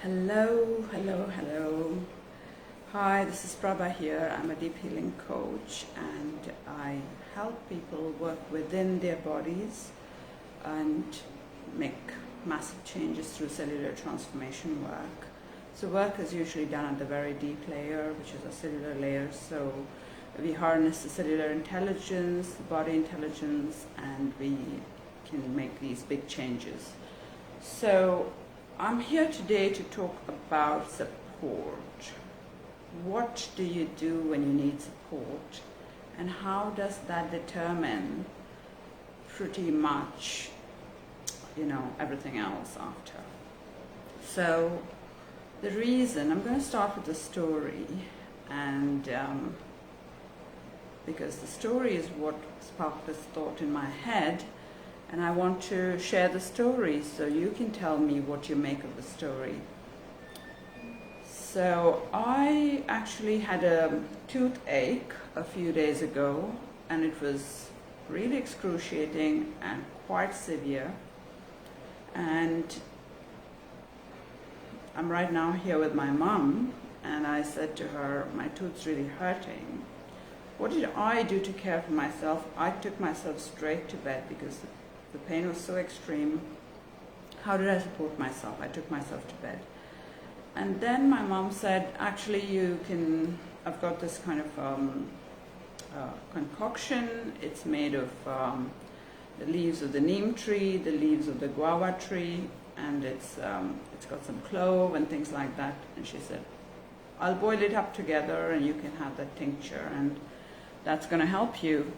Hello, hello, hello. Hi, this is Prabha here. I'm a deep healing coach and I help people work within their bodies and make massive changes through cellular transformation work. So work is usually done at the very deep layer, which is a cellular layer. So we harness the cellular intelligence, the body intelligence, and we can make these big changes. So I'm here today to talk about support. What do you do when you need support? And how does that determine pretty much, everything else after? So the reason, I'm going to start with the story, and because the story is what sparked this thought in my head, and I want to share the story so you can tell me what you make of the story. So I actually had a toothache a few days ago, and it was really excruciating and quite severe. And I'm right now here with my mom, and I said to her, my tooth's really hurting. What did I do to care for myself? I took myself straight to bed because the pain was so extreme. How did I support myself? I took myself to bed. And then my mom said, actually I've got this kind of concoction. It's made of the leaves of the neem tree, the leaves of the guava tree, and it's got some clove and things like that. And she said, I'll boil it up together and you can have that tincture, and that's going to help you.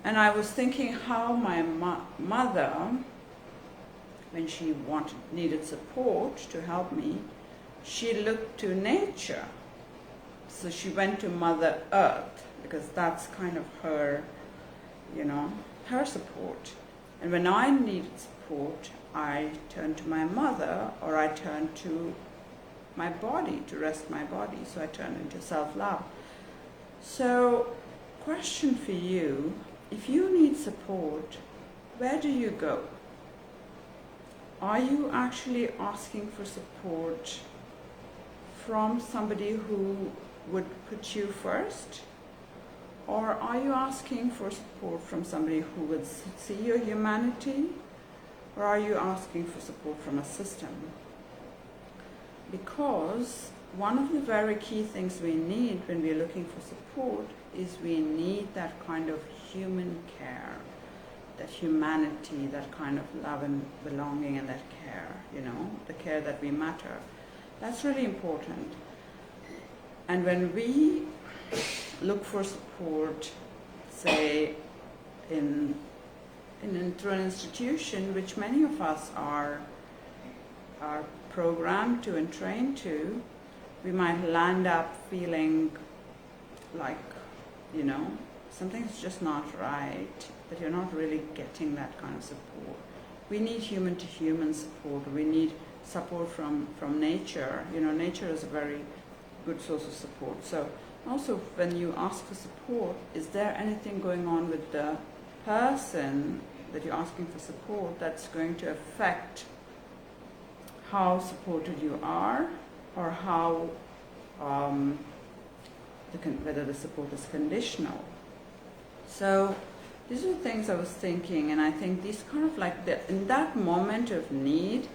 And I was thinking how my mother, when she needed support to help me, she looked to nature. So she went to Mother Earth because that's kind of her, her support. And when I needed support, I turned to my mother, or I turned to my body to rest my body. So I turned into self-love. So, question for you. If you need support, where do you go? Are you actually asking for support from somebody who would put you first? Or are you asking for support from somebody who would see your humanity? Or are you asking for support from a system? Because one of the very key things we need when we're looking for support is we need that kind of human care, that humanity, that kind of love and belonging, and that care, the care that we matter. That's really important. And when we look for support, say through an institution, which many of us are programmed to and trained to, we might land up feeling like, something's just not right, that you're not really getting that kind of support. We need human-to-human support. We need support from nature. Nature is a very good source of support. So also when you ask for support, is there anything going on with the person that you're asking for support that's going to affect how supported you are, or how whether the support is conditional? So these are things I was thinking, and I think these kind of like in that moment of need,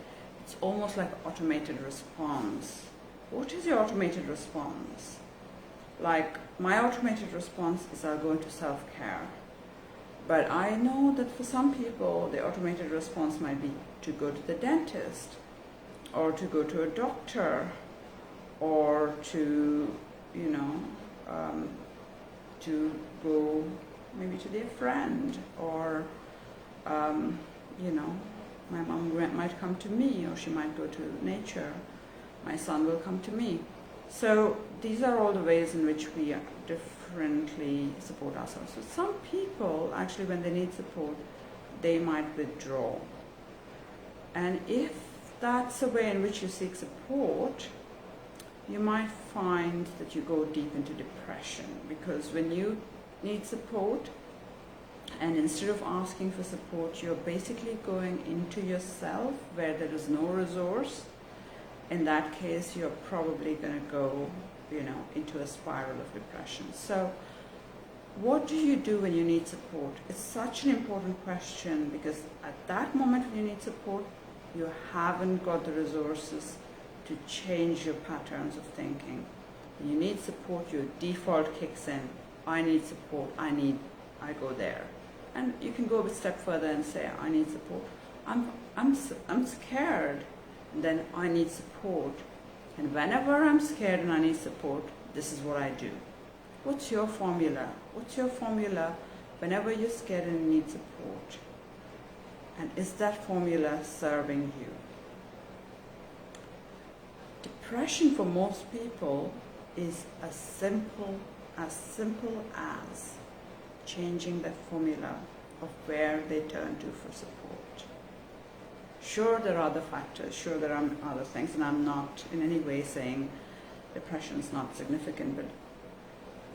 it's almost like automated response. What is your automated response? Like my automated response is I'll go into self-care. But I know that for some people, the automated response might be to go to the dentist, or to go to a doctor, or to, to go maybe to their friend, or, my mom might come to me, or she might go to nature. My son will come to me. So these are all the ways in which we differently support ourselves. So some people, actually, when they need support, they might withdraw. And if that's a way in which you seek support, you might find that you go deep into depression, because when you need support, and instead of asking for support, you're basically going into yourself where there is no resource, in that case, you're probably going to go, into a spiral of depression. So what do you do when you need support? It's such an important question, because at that moment when you need support, you haven't got the resources to change your patterns of thinking. When you need support, your default kicks in. I need support. I go there. And you can go a step further and say, I need support. I'm scared. And then I need support. And whenever I'm scared and I need support, this is what I do. What's your formula? What's your formula whenever you're scared and need support? And is that formula serving you? Depression for most people is as simple as changing the formula of where they turn to for support. Sure, there are other factors, sure there are other things, and I'm not in any way saying depression is not significant, but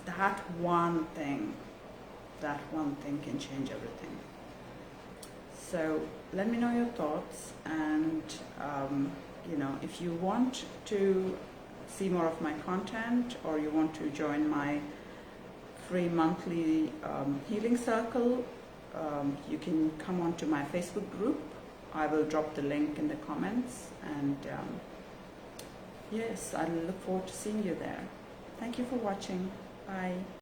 that one thing can change everything. So let me know your thoughts, and if you want to see more of my content, or you want to join my free monthly healing circle, you can come on to my Facebook group. I will drop the link in the comments, and yes, I look forward to seeing you there. Thank you for watching. Bye.